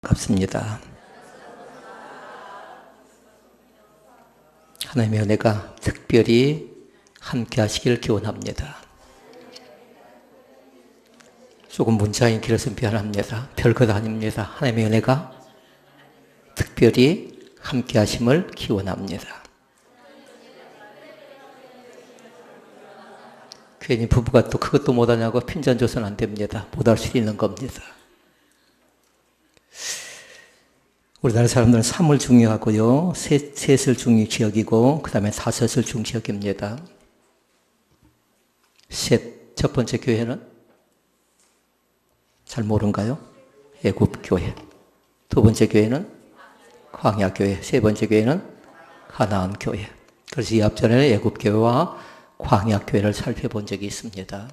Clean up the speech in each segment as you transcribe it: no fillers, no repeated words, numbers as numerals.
반갑습니다. 하나님의 은혜가 특별히 함께 하시길 기원합니다. 조금 문자인 길어서 미안합니다. 별것 아닙니다. 하나님의 은혜가 특별히 함께 하심을 기원합니다. 괜히 부부가 또 그것도 못하냐고 핀잔 줘서는 안 됩니다. 못할 수 있는 겁니다. 우리나라 사람들은 3을 중요하고요. 셋을 중요시여기고 그 다음에 5을 중요시여깁니다. 셋, 첫 번째 교회는 잘 모른가요? 애굽교회. 두 번째 교회는 광야교회. 세 번째 교회는 가나안교회. 그래서 이 앞전에는 애굽교회와 광야교회를 살펴본 적이 있습니다.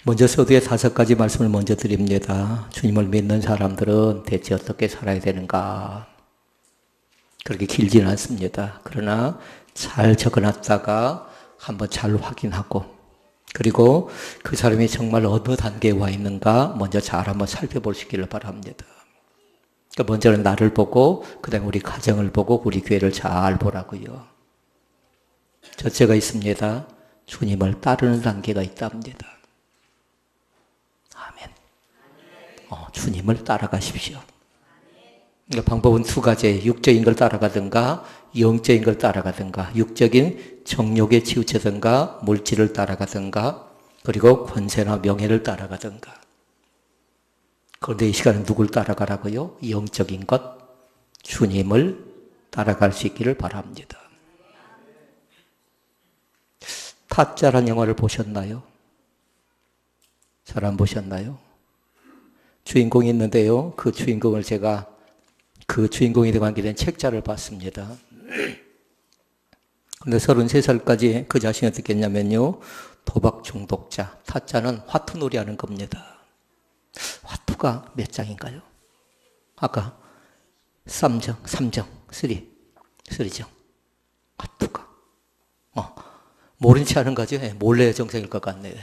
먼저 서두에 5가지 말씀을 먼저 드립니다. 주님을 믿는 사람들은 대체 어떻게 살아야 되는가? 그렇게 길지는 않습니다. 그러나 잘 적어놨다가 한번 잘 확인하고, 그리고 그 사람이 정말 어느 단계에 와 있는가 먼저 잘 한번 살펴보시기를 바랍니다. 그러니까 먼저는 나를 보고 그 다음에 우리 가정을 보고 우리 교회를 잘 보라고요. 첫째가 있습니다. 주님을 따르는 단계가 있답니다. 주님을 따라가십시오. 그러니까 방법은 2가지, 육적인 걸 따라가든가 영적인 걸 따라가든가, 육적인 정욕에 치우치든가 물질을 따라가든가, 그리고 권세나 명예를 따라가든가. 그런데 이 시간에 누굴 따라가라고요? 영적인 것, 주님을 따라갈 수 있기를 바랍니다. 타짜라는 영화를 보셨나요? 잘 안 보셨나요? 주인공이 있는데요. 그 주인공을 제가 그 주인공에 관계된 책자를 봤습니다. 그런데 33살까지 그 자신이 어떻게 했냐면요. 도박 중독자, 타짜는 화투놀이 하는 겁니다. 화투가 몇 장인가요? 아까 3정, 3정. 화투가. 모른 체 하는 거죠. 몰래 정상일 것 같네요.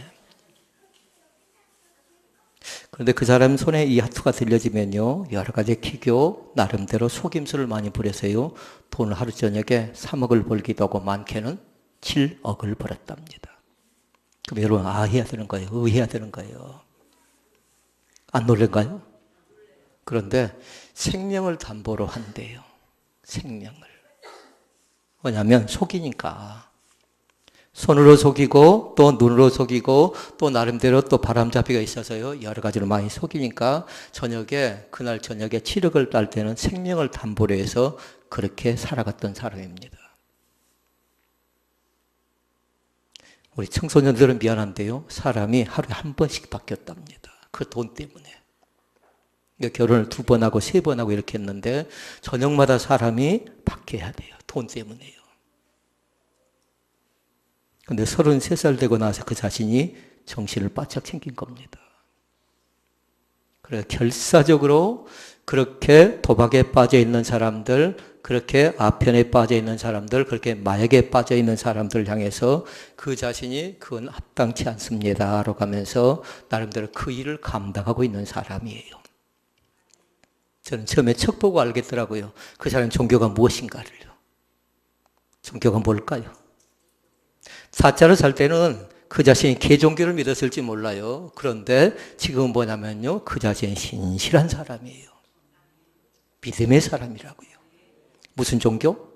그런데 그 사람 손에 이 화투가 들려지면요, 여러 가지 기교, 나름대로 속임수를 많이 부려서요, 돈을 하루 저녁에 3억을 벌기도 하고 많게는 7억을 벌었답니다. 그럼 여러분, 해야 되는 거예요. 해야 되는 거예요. 안 놀란가요? 그런데 생명을 담보로 한대요. 생명을. 왜냐하면 속이니까. 손으로 속이고 또 눈으로 속이고 또 나름대로 또 바람잡이가 있어서요. 여러 가지로 많이 속이니까 그날 저녁에 7억을 딸 때는 생명을 담보로 해서 그렇게 살아갔던 사람입니다. 우리 청소년들은 미안한데요. 사람이 하루에 한 번씩 바뀌었답니다. 그 돈 때문에. 그러니까 결혼을 2번 하고 3번 하고 이렇게 했는데 저녁마다 사람이 바뀌어야 돼요. 돈 때문에요. 근데 33살 되고 나서 그 자신이 정신을 바짝 챙긴 겁니다. 그래서 결사적으로 그렇게 도박에 빠져 있는 사람들, 그렇게 아편에 빠져 있는 사람들, 그렇게 마약에 빠져 있는 사람들을 향해서 그 자신이 그건 합당치 않습니다. 라고 하면서 나름대로 그 일을 감당하고 있는 사람이에요. 저는 처음에 척 보고 알겠더라고요. 그 사람 종교가 무엇인가를요. 종교가 뭘까요? 사자를 살 때는 그 자신이 개종교를 믿었을지 몰라요. 그런데 지금은 뭐냐면요. 그 자신이 신실한 사람이에요. 믿음의 사람이라고요. 무슨 종교?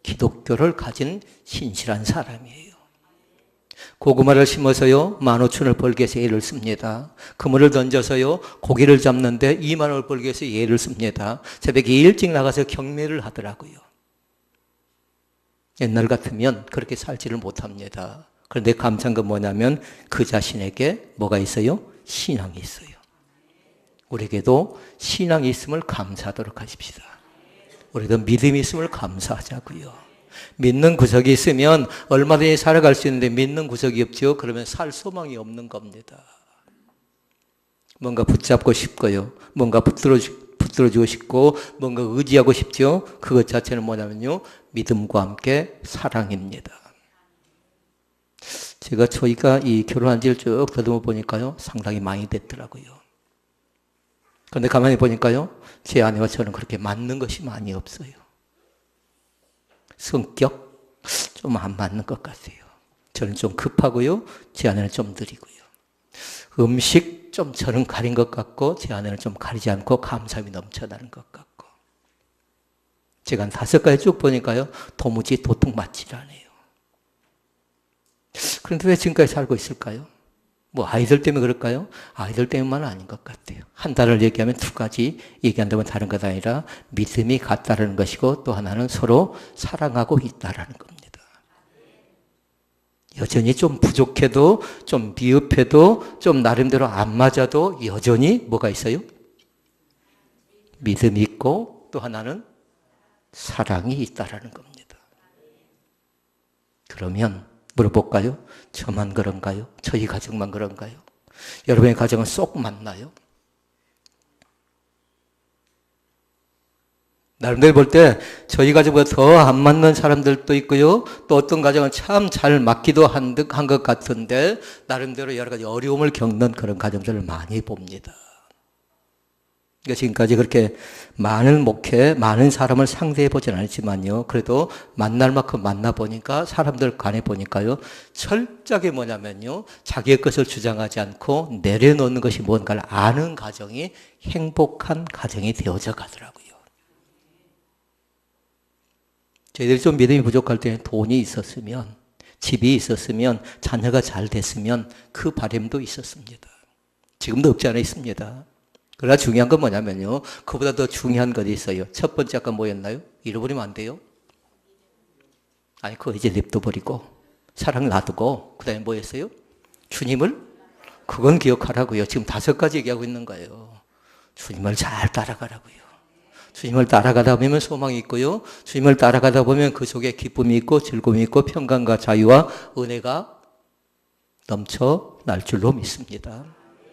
기독교를 가진 신실한 사람이에요. 고구마를 심어서요. 15,000원을 벌기 위해서 애를 씁니다. 그물을 던져서요. 고기를 잡는데 2만 원을 벌기 위해서 애를 씁니다. 새벽에 일찍 나가서 경매를 하더라고요. 옛날 같으면 그렇게 살지를 못합니다. 그런데 감사한 건 뭐냐면 그 자신에게 뭐가 있어요? 신앙이 있어요. 우리에게도 신앙이 있음을 감사하도록 하십시다. 우리도 믿음이 있음을 감사하자고요. 믿는 구석이 있으면 얼마든지 살아갈 수 있는데 믿는 구석이 없죠? 그러면 살 소망이 없는 겁니다. 뭔가 붙잡고 싶고요. 뭔가 붙들어주고 싶고 뭔가 의지하고 싶죠. 그것 자체는 뭐냐면요. 믿음과 함께 사랑입니다. 저희가 이 결혼한 지를 쭉 더듬어 보니까요. 상당히 많이 됐더라고요. 그런데 가만히 보니까요, 제 아내와 저는 그렇게 맞는 것이 많이 없어요. 성격 좀 안 맞는 것 같아요. 저는 좀 급하고요, 제 아내는 좀 느리고요. 음식 좀 저는 가린 것 같고 제 아내는 좀 가리지 않고 감사함이 넘쳐나는 것 같고. 제가 한 5가지 쭉 보니까요, 도무지 도통맞질 않아요. 그런데 왜 지금까지 살고 있을까요? 뭐 아이들 때문에 그럴까요? 아이들 때문만은 아닌 것 같아요. 한 단어를 얘기하면 2가지 얘기한다면 다른 것 아니라 믿음이 같다는 것이고, 또 하나는 서로 사랑하고 있다라는 겁니다. 여전히 좀 부족해도, 좀 미흡해도, 좀 나름대로 안 맞아도 여전히 뭐가 있어요? 믿음이 있고, 또 하나는 사랑이 있다라는 겁니다. 그러면 물어볼까요? 저만 그런가요? 저희 가정만 그런가요? 여러분의 가정은 쏙 맞나요? 나름대로 볼 때 저희 가정보다 더 안 맞는 사람들도 있고요. 또 어떤 가정은 참 잘 맞기도 한 것 같은데 나름대로 여러 가지 어려움을 겪는 그런 가정들을 많이 봅니다. 그러니까 지금까지 그렇게 많은 목회, 많은 사람을 상대해 보진 않았지만요. 그래도 만날 만큼 만나보니까 사람들 간에 보니까요. 철저하게 뭐냐면요. 자기의 것을 주장하지 않고 내려놓는 것이 뭔가를 아는 가정이 행복한 가정이 되어져 가더라고요. 저희들이 좀 믿음이 부족할 때는 돈이 있었으면, 집이 있었으면, 자녀가 잘 됐으면 그 바람도 있었습니다. 지금도 없지 않아 있습니다. 그러나 중요한 건 뭐냐면요. 그보다 더 중요한 것이 있어요. 첫 번째 아까 뭐였나요? 잃어버리면 안 돼요? 아니, 그거 이제 냅둬버리고, 사랑 놔두고, 그 다음에 뭐였어요? 주님을? 그건 기억하라고요. 지금 5가지 얘기하고 있는 거예요. 주님을 잘 따라가라고요. 주님을 따라가다 보면 소망이 있고요. 주님을 따라가다 보면 그 속에 기쁨이 있고 즐거움이 있고 평강과 자유와 은혜가 넘쳐날 줄로 믿습니다.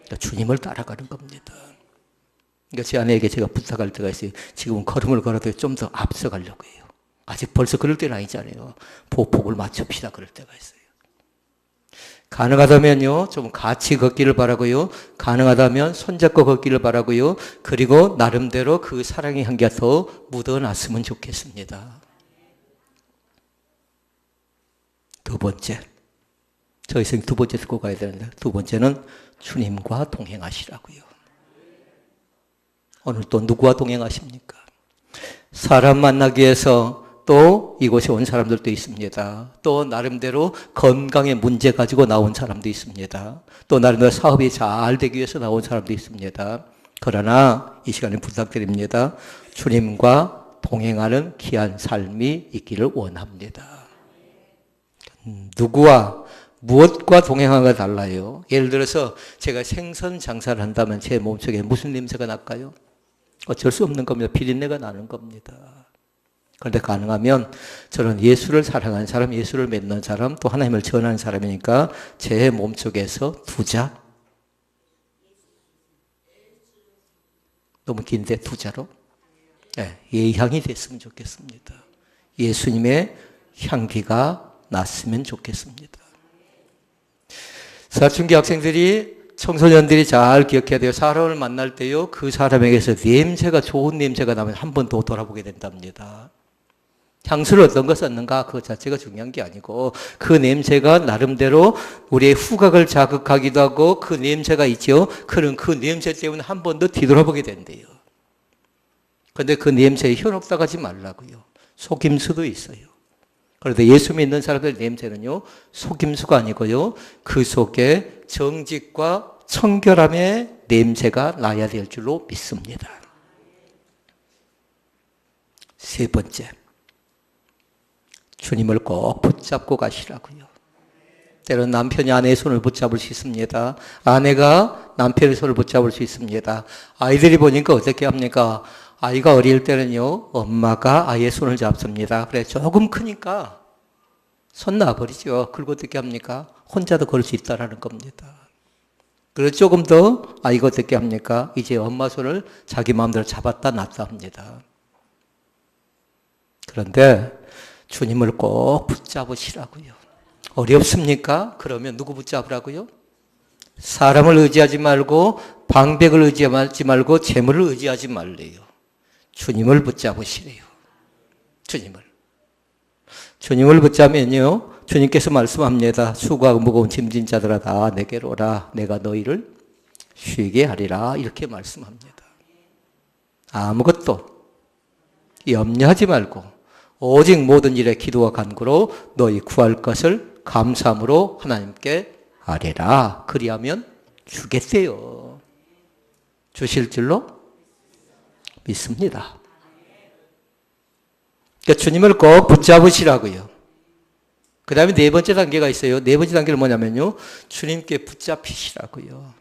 그러니까 주님을 따라가는 겁니다. 그러니까 제 아내에게 제가 부탁할 때가 있어요. 지금은 걸음을 걸어도 좀 더 앞서가려고 해요. 아직 벌써 그럴 때는 아니잖아요. 보폭을 맞춥시다 그럴 때가 있어요. 가능하다면요, 좀 같이 걷기를 바라고요. 가능하다면 손잡고 걷기를 바라고요. 그리고 나름대로 그 사랑의 향기가 더 묻어났으면 좋겠습니다. 2번째. 저 인생 2번째 듣고 가야 되는데, 2번째는 주님과 동행하시라고요. 오늘 또 누구와 동행하십니까? 사람 만나기 위해서 또 이곳에 온 사람들도 있습니다. 또 나름대로 건강에 문제 가지고 나온 사람도 있습니다. 또 나름대로 사업이 잘 되기 위해서 나온 사람도 있습니다. 그러나 이 시간에 부탁드립니다. 주님과 동행하는 귀한 삶이 있기를 원합니다. 누구와 무엇과 동행하는 가 달라요. 예를 들어서 제가 생선 장사를 한다면 제 몸속에 무슨 냄새가 날까요? 어쩔 수 없는 겁니다. 비린내가 나는 겁니다. 그런데 가능하면 저는 예수를 사랑하는 사람, 예수를 믿는 사람, 또 하나님을 전하는 사람이니까 제 몸속에서 2자, 너무 긴데 2자로 예향이 됐으면 좋겠습니다. 예수님의 향기가 났으면 좋겠습니다. 사춘기 학생들이, 청소년들이 잘 기억해야 돼요. 사람을 만날 때요, 그 사람에게서 냄새가, 좋은 냄새가 나면 한 번 더 돌아보게 된답니다. 향수를 어떤 거 썼는가 그 자체가 중요한 게 아니고 그 냄새가 나름대로 우리의 후각을 자극하기도 하고 그 냄새가 있죠. 그런 그 냄새 때문에 한 번 더 뒤돌아보게 된대요. 그런데 그 냄새에 현혹당하지 말라고요. 속임수도 있어요. 그런데 예수 믿는 사람들 냄새는요, 속임수가 아니고요, 그 속에 정직과 청결함의 냄새가 나야 될 줄로 믿습니다. 3번째, 주님을 꼭 붙잡고 가시라고요. 때로는 남편이 아내의 손을 붙잡을 수 있습니다. 아내가 남편의 손을 붙잡을 수 있습니다. 아이들이 보니까 어떻게 합니까? 아이가 어릴 때는요, 엄마가 아이의 손을 잡습니다. 그래, 조금 크니까 손 놔버리죠. 그리고 어떻게 합니까? 혼자도 걸을 수 있다라는 겁니다. 그래서 조금 더 아이가 어떻게 합니까? 이제 엄마 손을 자기 마음대로 잡았다 놨다 합니다. 그런데 주님을 꼭 붙잡으시라고요. 어렵습니까? 그러면 누구 붙잡으라고요? 사람을 의지하지 말고 방백을 의지하지 말고 재물을 의지하지 말래요. 주님을 붙잡으시래요. 주님을 붙잡으면요, 주님께서 말씀합니다. 수고하고 무거운 짐진 자들아 다 내게로 오라. 내가 너희를 쉬게 하리라. 이렇게 말씀합니다. 아무것도 염려하지 말고 오직 모든 일에 기도와 간구로 너희 구할 것을 감사함으로 하나님께 아뢰라. 그리하면 주겠대요. 주실 줄로 믿습니다. 그러니까 주님을 꼭 붙잡으시라고요. 그 다음에 네 번째 단계가 있어요. 네 번째 단계는 뭐냐면요, 주님께 붙잡히시라고요.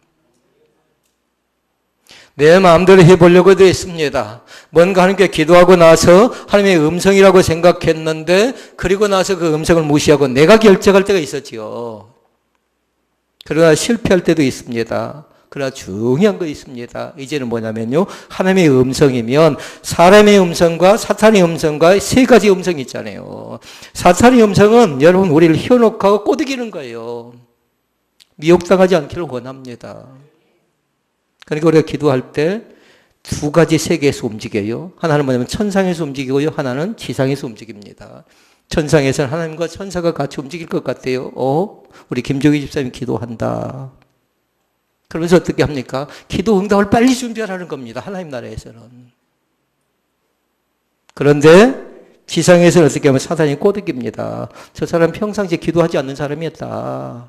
내 마음대로 해보려고 되어 있습니다. 뭔가 하나님께 기도하고 나서 하나님의 음성이라고 생각했는데, 그리고 나서 그 음성을 무시하고 내가 결정할 때가 있었지요. 그러나 실패할 때도 있습니다. 그러나 중요한 거 있습니다. 이제는 뭐냐면요, 하나님의 음성이면 사람의 음성과 사탄의 음성과 세 가지 음성이 있잖아요. 사탄의 음성은 여러분 우리를 현혹하고 꼬드기는 거예요. 미혹당하지 않기를 원합니다. 그러니까 우리가 기도할 때 두 가지 세계에서 움직여요. 하나는 뭐냐면 천상에서 움직이고요, 하나는 지상에서 움직입니다. 천상에서는 하나님과 천사가 같이 움직일 것 같아요. 우리 김종희 집사님이 기도한다. 그러면서 어떻게 합니까? 기도 응답을 빨리 준비하라는 겁니다. 하나님 나라에서는. 그런데 지상에서는 어떻게 하면 사탄이 꼬드깁니다. 저 사람 평상시에 기도하지 않는 사람이었다.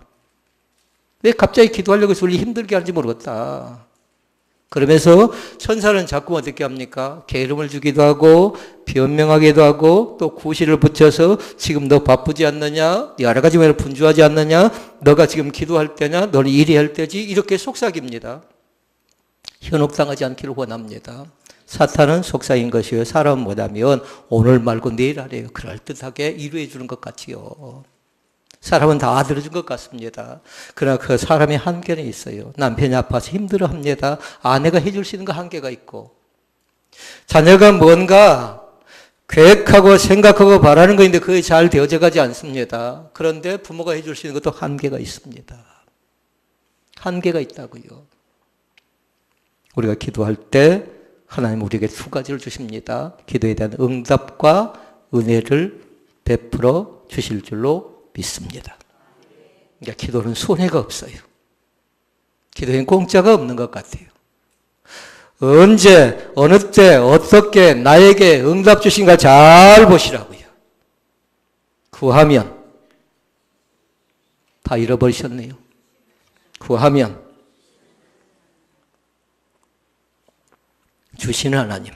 왜 갑자기 기도하려고 해서 우리 힘들게 하는지 모르겠다. 그러면서 천사는 자꾸 어떻게 합니까? 게으름을 주기도 하고 변명하기도 하고 또 구실을 붙여서 지금 너 바쁘지 않느냐? 여러 가지 면을 분주하지 않느냐? 너가 지금 기도할 때냐? 너는 일이 할 때지? 이렇게 속삭입니다. 현혹당하지 않기를 원합니다. 사탄은 속삭인 것이요, 사람은 뭐냐면 오늘 말고 내일 하래요. 그럴듯하게 이루어 주는 것 같지요. 사람은 다 들어준 것 같습니다. 그러나 그 사람의 한계는 있어요. 남편이 아파서 힘들어합니다. 아내가 해줄 수 있는 거 한계가 있고, 자녀가 뭔가 계획하고 생각하고 바라는 것인데 그게 잘 되어져 가지 않습니다. 그런데 부모가 해줄 수 있는 것도 한계가 있습니다. 한계가 있다고요. 우리가 기도할 때 하나님 우리에게 두 가지를 주십니다. 기도에 대한 응답과 은혜를 베풀어 주실 줄로 믿습니다. 그러니까 기도는 손해가 없어요. 기도엔 공짜가 없는 것 같아요. 언제, 어느 때, 어떻게 나에게 응답 주신가 잘 보시라고요. 구하면 다 잃어버리셨네요. 구하면 주시는 하나님.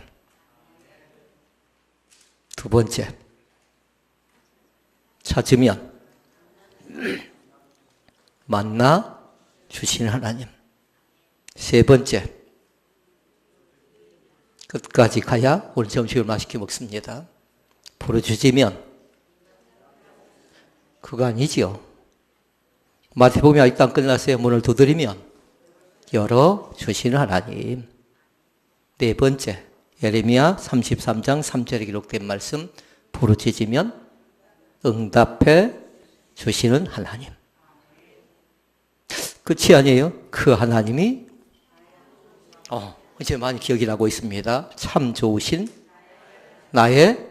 두 번째, 찾으면 만나 주시는 하나님. 세 번째, 끝까지 가야 오늘 점심을 맛있게 먹습니다. 부르짖으면 그거 아니지요. 마태복음이 아직도 안 끝났어요. 문을 두드리면 열어주시는 하나님. 네 번째, 예레미야 33장 3절에 기록된 말씀, 부르짖으면 응답해 주시는 하나님. 끝이 아니에요. 그 하나님이 이제 많이 기억이 나고 있습니다. 참 좋으신 나의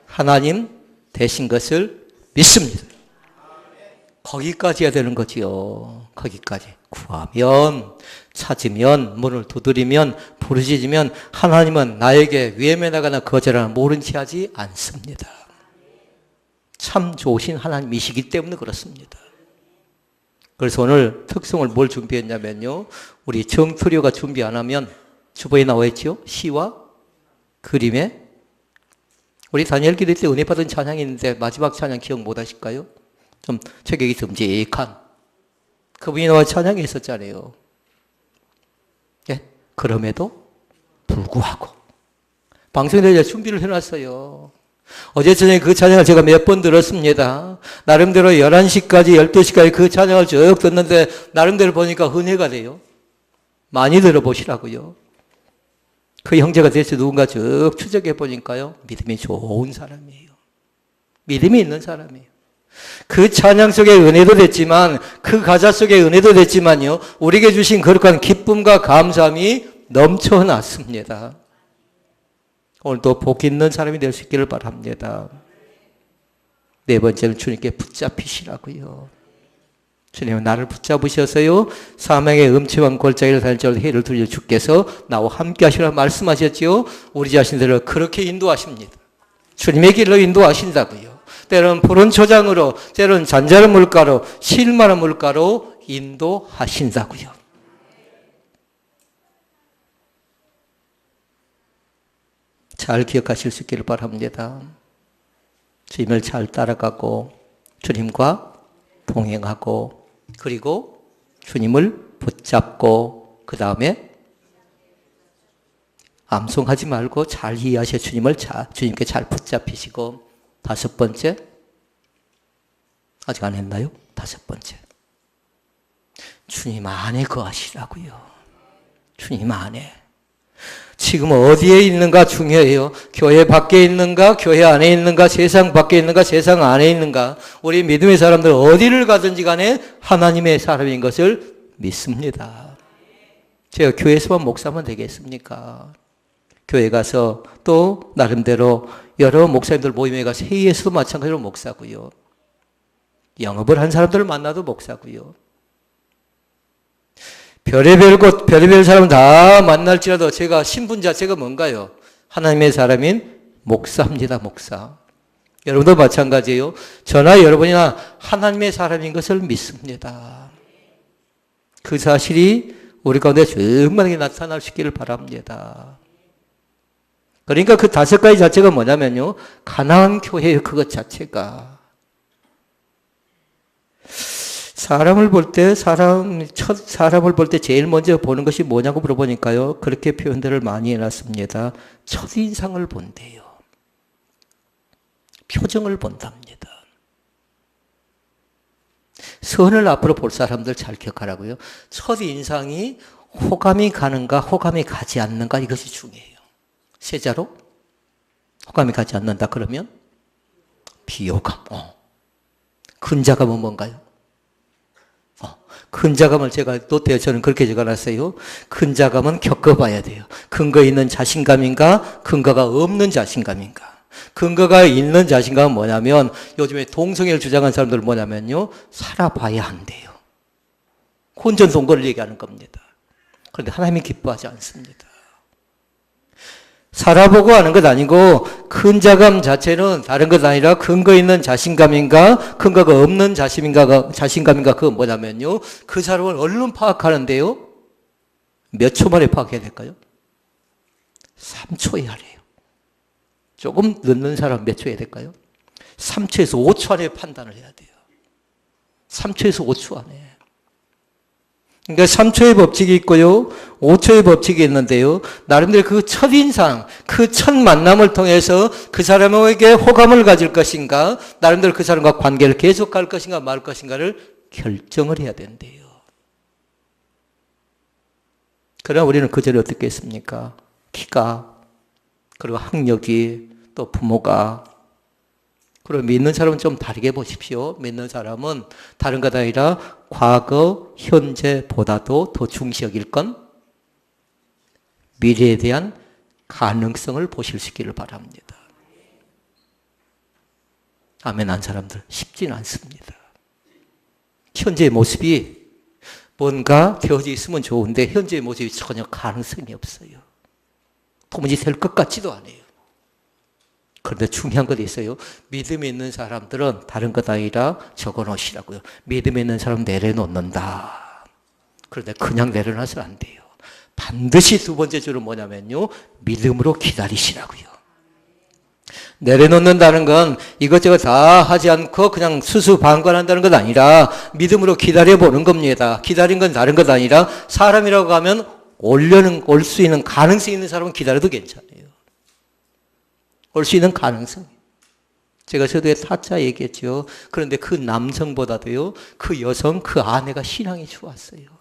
하나님 되신 것을 믿습니다. 거기까지 해야 되는 거지요. 거기까지. 구하면, 찾으면, 문을 두드리면, 부르짖으면 하나님은 나에게 외면하거나 거절하거나 모른 체 하지 않습니다. 참 좋으신 하나님이시기 때문에 그렇습니다. 그래서 오늘 특성을 뭘 준비했냐면요, 우리 정투료가 준비 안 하면 주보에 나와 있죠. 시와 그림에. 우리 다니엘 기도 때 은혜 받은 찬양이 있는데 마지막 찬양 기억 못 하실까요? 좀 체격이 듬직한 그분이 나와 찬양이 있었잖아요. 예? 그럼에도 불구하고 방송에 준비를 해놨어요. 어제 저녁에 그 찬양을 제가 몇 번 들었습니다. 나름대로 11시까지 12시까지 그 찬양을 쭉 듣는데 나름대로 보니까 은혜가 돼요. 많이 들어보시라고요. 그 형제가 대체 누군가 쭉 추적해 보니까요, 믿음이 좋은 사람이에요. 믿음이 있는 사람이에요. 그 찬양 속에 은혜도 됐지만 그 가사 속에 은혜도 됐지만요. 우리에게 주신 거룩한 기쁨과 감사함이 넘쳐났습니다. 오늘도 복 있는 사람이 될 수 있기를 바랍니다. 네 번째는 주님께 붙잡히시라고요. 주님은 나를 붙잡으셔서요. 사망의 음침한 골짜기를 다닐 줄 해를 들려 주께서 나와 함께 하시라 말씀하셨지요. 우리 자신들을 그렇게 인도하십니다. 주님의 길로 인도하신다고요. 때로는 푸른 초장으로, 때로는 잔잔한 물가로, 실만한 물가로 인도하신다고요. 잘 기억하실 수 있기를 바랍니다. 주님을 잘 따라가고 주님과 동행하고 그리고 주님을 붙잡고 그 다음에 암송하지 말고 잘 이해하셔 주님께 잘 붙잡히시고 다섯 번째 아직 안 했나요? 다섯 번째 주님 안에 거하시라고요. 주님 안에 지금 어디에 있는가 중요해요. 교회 밖에 있는가, 교회 안에 있는가, 세상 밖에 있는가, 세상 안에 있는가. 우리 믿음의 사람들 어디를 가든지 간에 하나님의 사람인 것을 믿습니다. 제가 교회에서만 목사면 되겠습니까? 교회 가서 또 나름대로 여러 목사님들 모임에 가서 회의에서도 마찬가지로 목사고요. 영업을 한 사람들을 만나도 목사고요. 별의별 곳, 별의별 사람 다 만날지라도 제가 신분 자체가 뭔가요? 하나님의 사람인 목사입니다, 목사. 여러분도 마찬가지예요. 저나 여러분이나 하나님의 사람인 것을 믿습니다. 그 사실이 우리 가운데 정말하게 나타날 수 있기를 바랍니다. 그러니까 그 다섯 가지 자체가 뭐냐면요. 가나안 교회의 그것 자체가. 사람을 볼 때 사람을 볼 때 제일 먼저 보는 것이 뭐냐고 물어보니까요. 그렇게 표현들을 많이 해놨습니다. 첫인상을 본대요. 표정을 본답니다. 선을 앞으로 볼 사람들 잘 기억하라고요. 첫인상이 호감이 가는가 호감이 가지 않는가 이것이 중요해요. 세자로 호감이 가지 않는다 그러면 비호감. 근자감은 뭔가요? 근자감을 제가 노트에 저는 그렇게 적어놨어요. 근자감은 겪어봐야 돼요. 근거 있는 자신감인가 근거가 없는 자신감인가. 근거가 있는 자신감은 뭐냐면 요즘에 동성애를 주장하는 사람들은 뭐냐면요. 살아봐야 한대요. 혼전동거를 얘기하는 겁니다. 그런데 하나님이 기뻐하지 않습니다. 살아보고 하는 것 아니고 근자감 자체는 다른 것 아니라 근거 있는 자신감인가 근거가 없는 자신감인가 그건 뭐냐면요. 그 사람을 얼른 파악하는데요. 몇 초 만에 파악해야 될까요? 3초에 하래요. 조금 늦는 사람 몇 초 해야 될까요? 3초에서 5초 안에 판단을 해야 돼요. 3초에서 5초 안에. 그러니까 3초의 법칙이 있고요. 5초의 법칙이 있는데요. 나름대로 그 첫인상, 그 첫 만남을 통해서 그 사람에게 호감을 가질 것인가, 나름대로 그 사람과 관계를 계속할 것인가 말 것인가를 결정을 해야 된대요. 그러나 우리는 그 전에 어떻게 했습니까? 키가, 그리고 학력이, 또 부모가, 그리고 믿는 사람은 좀 다르게 보십시오. 믿는 사람은 다른 것 아니라 과거, 현재보다도 더 중시 여길 건 미래에 대한 가능성을 보실 수 있기를 바랍니다. 아멘 한 사람들 쉽진 않습니다. 현재의 모습이 뭔가 되어져 있으면 좋은데 현재의 모습이 전혀 가능성이 없어요. 도무지 될 것 같지도 않아요. 그런데 중요한 것이 있어요. 믿음이 있는 사람들은 다른 것 아니라 적어놓으시라고요. 믿음이 있는 사람 내려놓는다. 그런데 그냥 내려놔서는 안 돼요. 반드시 두 번째 줄은 뭐냐면요. 믿음으로 기다리시라고요. 내려놓는다는 건 이것저것 다 하지 않고 그냥 수수방관한다는 것 아니라 믿음으로 기다려보는 겁니다. 기다린 건 다른 것 아니라 사람이라고 하면 올 수 있는 가능성이 있는 사람은 기다려도 괜찮아요. 올 수 있는 가능성. 제가 저도에 타짜 얘기했죠. 그런데 그 남성보다도요, 그 여성, 그 아내가 신앙이 좋았어요.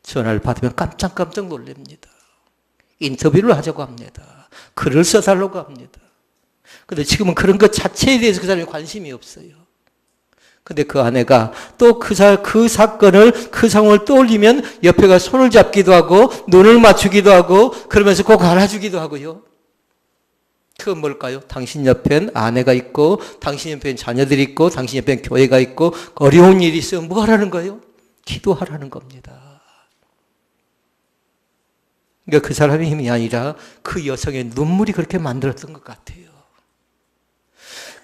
전화를 받으면 깜짝깜짝 놀랍니다. 인터뷰를 하자고 합니다. 글을 써달라고 합니다. 근데 지금은 그런 것 자체에 대해서 그 사람이 관심이 없어요. 근데 그 아내가 또 그 사건을, 그 상황을 떠올리면 옆에가 손을 잡기도 하고, 눈을 맞추기도 하고, 그러면서 꼭 알아주기도 하고요. 그건 뭘까요? 당신 옆엔 아내가 있고, 당신 옆엔 자녀들이 있고, 당신 옆엔 교회가 있고, 어려운 일이 있으면 뭐 하라는 거예요? 기도하라는 겁니다. 그러니까 그 사람의 힘이 아니라 그 여성의 눈물이 그렇게 만들었던 것 같아요.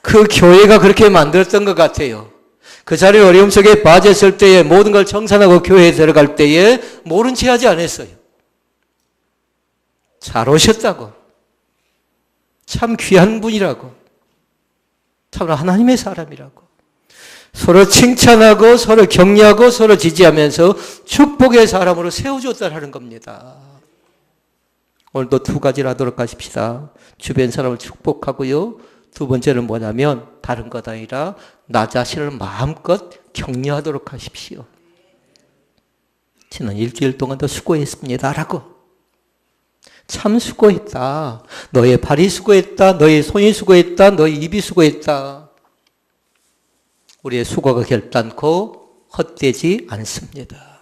그 교회가 그렇게 만들었던 것 같아요. 그 자리의 어려움 속에 빠졌을 때에 모든 걸 청산하고 교회에 들어갈 때에 모른 체 하지 않았어요. 잘 오셨다고. 참 귀한 분이라고. 참 하나님의 사람이라고. 서로 칭찬하고 서로 격려하고 서로 지지하면서 축복의 사람으로 세워줬다는 겁니다. 오늘도 두 가지를 하도록 하십시다. 주변 사람을 축복하고요. 두 번째는 뭐냐면 다른 것 아니라 나 자신을 마음껏 격려하도록 하십시오. 지난 일주일 동안도 수고했습니다. 라고. 참 수고했다. 너의 발이 수고했다. 너의 손이 수고했다. 너의 입이 수고했다. 우리의 수고가 결단코 헛되지 않습니다.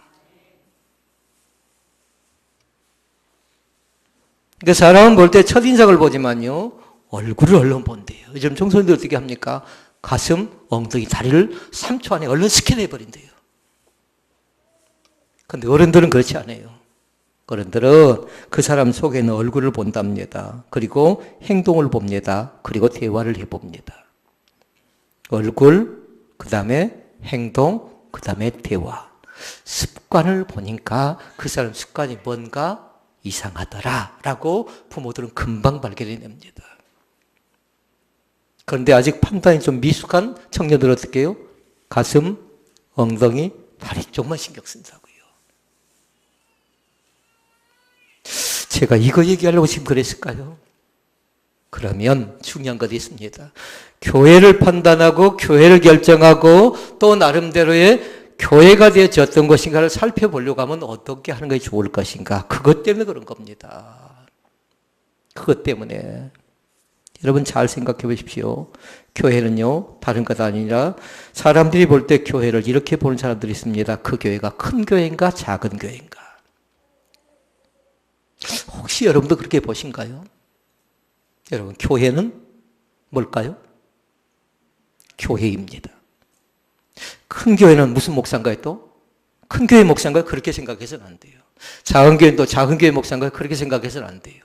그러니까 사람은 볼 때 첫인상을 보지만요. 얼굴을 얼른 본대요. 요즘 청소년들 어떻게 합니까? 가슴, 엉덩이, 다리를 3초 안에 얼른 스캔해버린대요. 그런데 어른들은 그렇지 않아요. 어른들은 그 사람 속에 있는 얼굴을 본답니다. 그리고 행동을 봅니다. 그리고 대화를 해봅니다. 얼굴, 그 다음에 행동, 그 다음에 대화. 습관을 보니까 그 사람 습관이 뭔가 이상하더라 라고 부모들은 금방 발견해냅니다. 그런데 아직 판단이 좀 미숙한 청년들은 어떻게 해요? 가슴, 엉덩이, 다리 쪽만 신경 쓴다고요. 제가 이거 얘기하려고 지금 그랬을까요? 그러면 중요한 것이 있습니다. 교회를 판단하고 교회를 결정하고 또 나름대로의 교회가 되어졌던 것인가를 살펴보려고 하면 어떻게 하는 것이 좋을 것인가. 그것 때문에 그런 겁니다. 그것 때문에. 여러분 잘 생각해 보십시오. 교회는요, 다른 것 아니라 사람들이 볼 때 교회를 이렇게 보는 사람들이 있습니다. 그 교회가 큰 교회인가 작은 교회인가. 혹시 여러분도 그렇게 보신가요? 여러분, 교회는 뭘까요? 교회입니다. 큰 교회는 무슨 목사인가요 또? 큰 교회 목사인가요? 그렇게 생각해서는 안 돼요. 작은 교회는 또 작은 교회 목사인가요? 그렇게 생각해서는 안 돼요.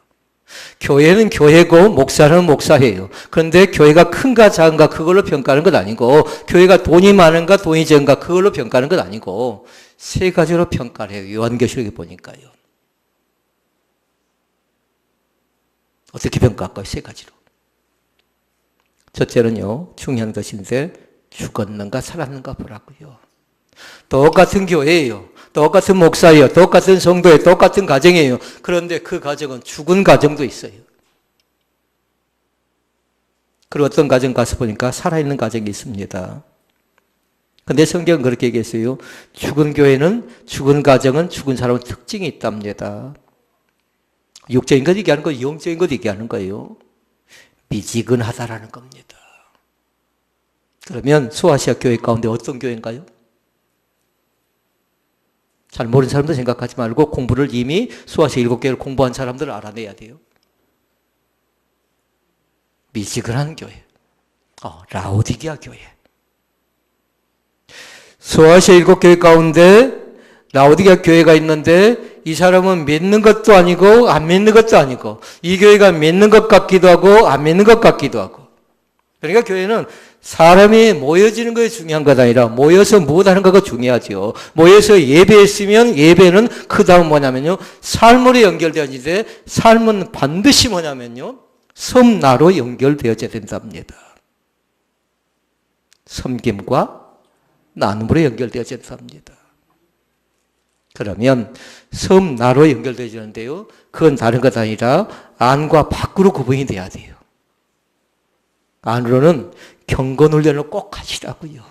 교회는 교회고 목사는 목사예요. 그런데 교회가 큰가 작은가 그걸로 평가하는 것 아니고 교회가 돈이 많은가 돈이 적은가 그걸로 평가하는 것 아니고 세 가지로 평가를 해요. 요한계시록에 보니까요. 어떻게 평가할까요? 세 가지로. 첫째는요. 중요한 것인데 죽었는가 살았는가 보라고요. 똑같은 교회예요. 똑같은 목사예요. 똑같은 성도예요. 똑같은 가정이에요. 그런데 그 가정은 죽은 가정도 있어요. 그리고 어떤 가정 가서 보니까 살아있는 가정이 있습니다. 근데 성경은 그렇게 얘기했어요. 죽은 교회는, 죽은 가정은 죽은 사람은 특징이 있답니다. 육적인 것 얘기하는 거예요. 영적인 것 얘기하는 거예요. 미지근하다라는 겁니다. 그러면 소아시아 교회 가운데 어떤 교회인가요? 잘 모르는 사람도 생각하지 말고 공부를 이미 소아시아 7개를 공부한 사람들을 알아내야 돼요. 미지근한 교회. 라오디게아 교회. 소아시아 7교회 가운데 라오디게아 교회가 있는데 이 사람은 믿는 것도 아니고 안 믿는 것도 아니고 이 교회가 믿는 것 같기도 하고 안 믿는 것 같기도 하고. 그러니까 교회는 사람이 모여지는 것이 중요한 것 아니라 모여서 무엇하는 가가 중요하죠. 모여서 예배했으면 예배는 그 다음 뭐냐면요. 삶으로 연결되어지는데 삶은 반드시 뭐냐면요. 섬나로 연결되어져야 된답니다. 섬김과 나눔으로 연결되어져야 된답니다. 그러면 섬나로 연결되어지는데요. 그건 다른 것 아니라 안과 밖으로 구분이 돼야 돼요. 안으로는 경건 훈련을 꼭 하시라고요.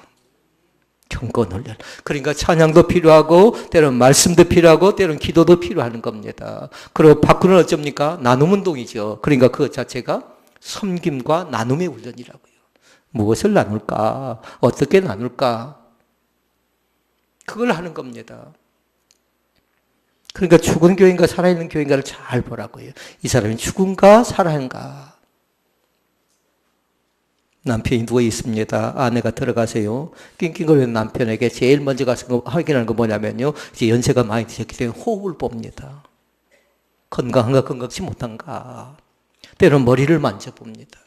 경건 훈련. 그러니까 찬양도 필요하고 때로는 말씀도 필요하고 때로는 기도도 필요한 겁니다. 그리고 밖으로는 어쩝니까? 나눔 운동이죠. 그러니까 그것 자체가 섬김과 나눔의 훈련이라고요. 무엇을 나눌까? 어떻게 나눌까? 그걸 하는 겁니다. 그러니까 죽은 교회인가 살아있는 교회인가를 잘 보라고요. 이 사람이 죽은가 살아있는가. 남편이 누워 있습니다. 아내가 들어가세요. 낑낑거리는 남편에게 제일 먼저 가서 확인하는 거 뭐냐면요. 이제 연세가 많이 드셨기 때문에 호흡을 봅니다. 건강한가 건강치 못한가. 때로는 머리를 만져봅니다.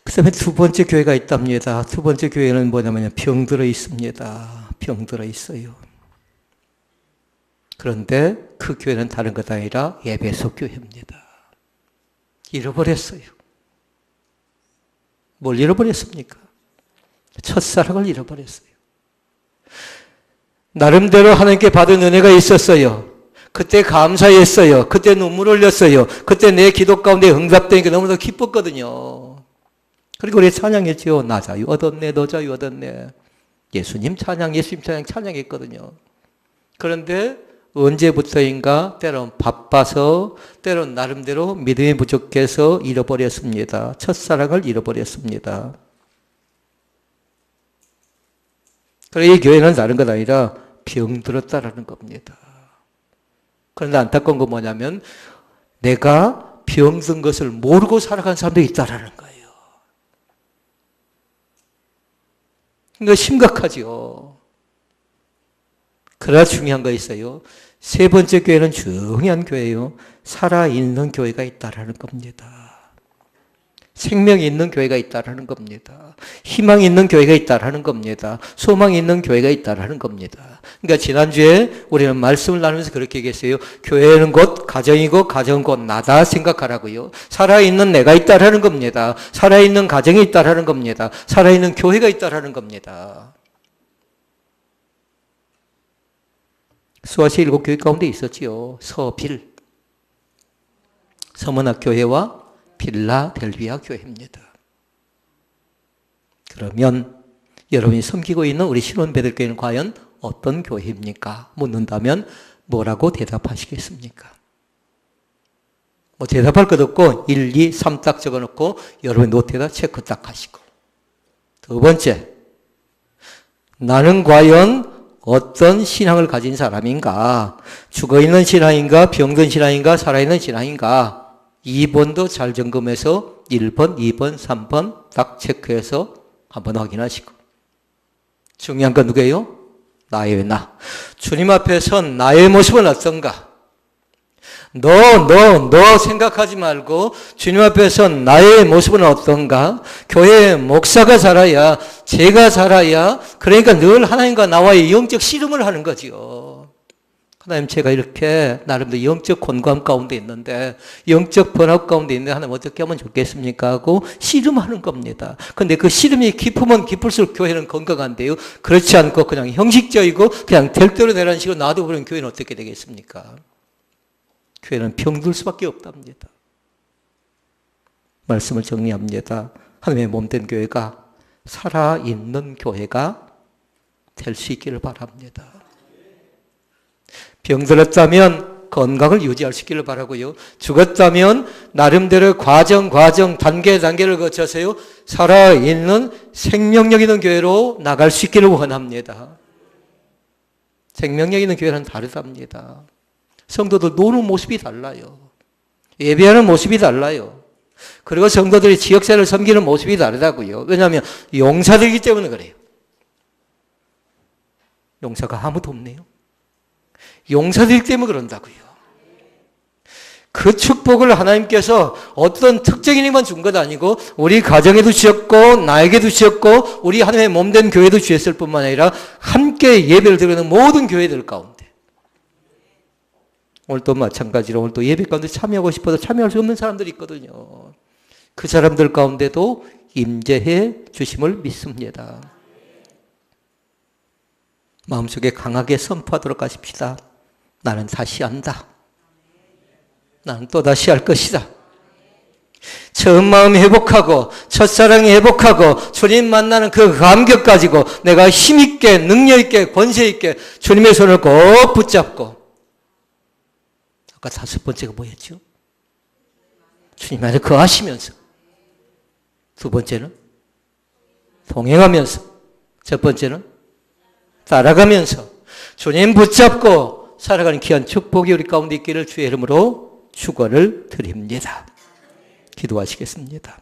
그 다음에 두 번째 교회가 있답니다. 두 번째 교회는 뭐냐면요. 병들어 있습니다. 병들어 있어요. 그런데 그 교회는 다른 것 아니라 에베소 교회입니다. 잃어버렸어요. 뭘 잃어버렸습니까? 첫사랑을 잃어버렸어요. 나름대로 하나님께 받은 은혜가 있었어요. 그때 감사했어요. 그때 눈물 흘렸어요. 그때 내 기도 가운데 응답되니까 너무도 기뻤거든요. 그리고 우리 찬양했죠. 나 자유 얻었네, 너 자유 얻었네. 예수님 찬양, 예수님 찬양 찬양했거든요. 그런데 언제부터인가 때론 바빠서 때론 나름대로 믿음이 부족해서 잃어버렸습니다. 첫사랑을 잃어버렸습니다. 그래서 이 교회는 다른 것 아니라 병들었다라는 겁니다. 그런데 안타까운 건 뭐냐면 내가 병든 것을 모르고 살아간 사람도 있다라는 거예요. 이거 심각하죠. 그러나 중요한 거 있어요. 세 번째 교회는 중요한 교회예요. 살아있는 교회가 있다라는 겁니다. 생명이 있는 교회가 있다라는 겁니다. 희망이 있는 교회가 있다라는 겁니다. 소망이 있는 교회가 있다라는 겁니다. 그러니까 지난주에 우리는 말씀을 나누면서 그렇게 얘기했어요. 교회는 곧 가정이고 가정은 곧 나다 생각하라고요. 살아있는 내가 있다라는 겁니다. 살아있는 가정이 있다라는 겁니다. 살아있는 교회가 있다라는 겁니다. 수아시 7교회 가운데 있었지요. 서빌, 서문학 교회와 필라델비아 교회입니다. 그러면 여러분이 섬기고 있는 우리 신원배들교회는 과연 어떤 교회입니까? 묻는다면 뭐라고 대답하시겠습니까? 뭐 대답할 것 없고 1, 2, 3 딱 적어놓고 여러분의 노트에다 체크 딱 하시고. 두 번째, 나는 과연 어떤 신앙을 가진 사람인가? 죽어있는 신앙인가? 병든 신앙인가? 살아있는 신앙인가? 2번도 잘 점검해서 1번, 2번, 3번 딱 체크해서 한번 확인하시고. 중요한 건 누구예요? 나예요, 나. 주님 앞에 선 나의 모습은 어떤가? 너 생각하지 말고 주님 앞에 선 나의 모습은 어떤가? 교회 목사가 살아야, 제가 살아야, 그러니까 늘 하나님과 나와의 영적 씨름을 하는 거지요. 하나님, 제가 이렇게 나름대로 영적 곤고함 가운데 있는데, 영적 번학 가운데 있는데 하나님 어떻게 하면 좋겠습니까? 하고 씨름하는 겁니다. 그런데 그 씨름이 깊으면 깊을수록 교회는 건강한데요. 그렇지 않고 그냥 형식적이고 그냥 될 대로 되라는 식으로 놔둬버리면 교회는 어떻게 되겠습니까? 교회는 병들 수밖에 없답니다. 말씀을 정리합니다. 하나님의 몸된 교회가 살아있는 교회가 될 수 있기를 바랍니다. 병들었다면 건강을 유지할 수 있기를 바라고요. 죽었다면 나름대로 과정, 단계를 거쳐서요. 살아있는 생명력 있는 교회로 나갈 수 있기를 원합니다. 생명력 있는 교회는 다르답니다. 성도들 노는 모습이 달라요. 예배하는 모습이 달라요. 그리고 성도들이 지역사회를 섬기는 모습이 다르다고요. 왜냐하면 용사들이기 때문에 그래요. 용사가 아무도 없네요. 용사들이기 때문에 그런다고요. 그 축복을 하나님께서 어떤 특정인 에게만 준 것 아니고 우리 가정에도 주셨고 나에게도 주셨고 우리 하나님의 몸된 교회도 주셨을 뿐만 아니라 함께 예배를 드리는 모든 교회들 가운데 오늘 또 마찬가지로 오늘 또 예배 가운데 참여하고 싶어도 참여할 수 없는 사람들이 있거든요. 그 사람들 가운데도 임재해 주심을 믿습니다. 마음속에 강하게 선포하도록 하십시다. 나는 다시 한다. 나는 또다시 할 것이다. 처음 마음 회복하고 첫사랑이 회복하고 주님 만나는 그 감격 가지고 내가 힘있게 능력있게 권세있게 주님의 손을 꼭 붙잡고 아까 5번째가 뭐였죠? 주님 안에 거하시면서. 두 번째는 동행하면서. 첫 번째는 따라가면서 주님 붙잡고 살아가는 귀한 축복이 우리 가운데 있기를 주의 이름으로 축원을 드립니다. 기도하시겠습니다.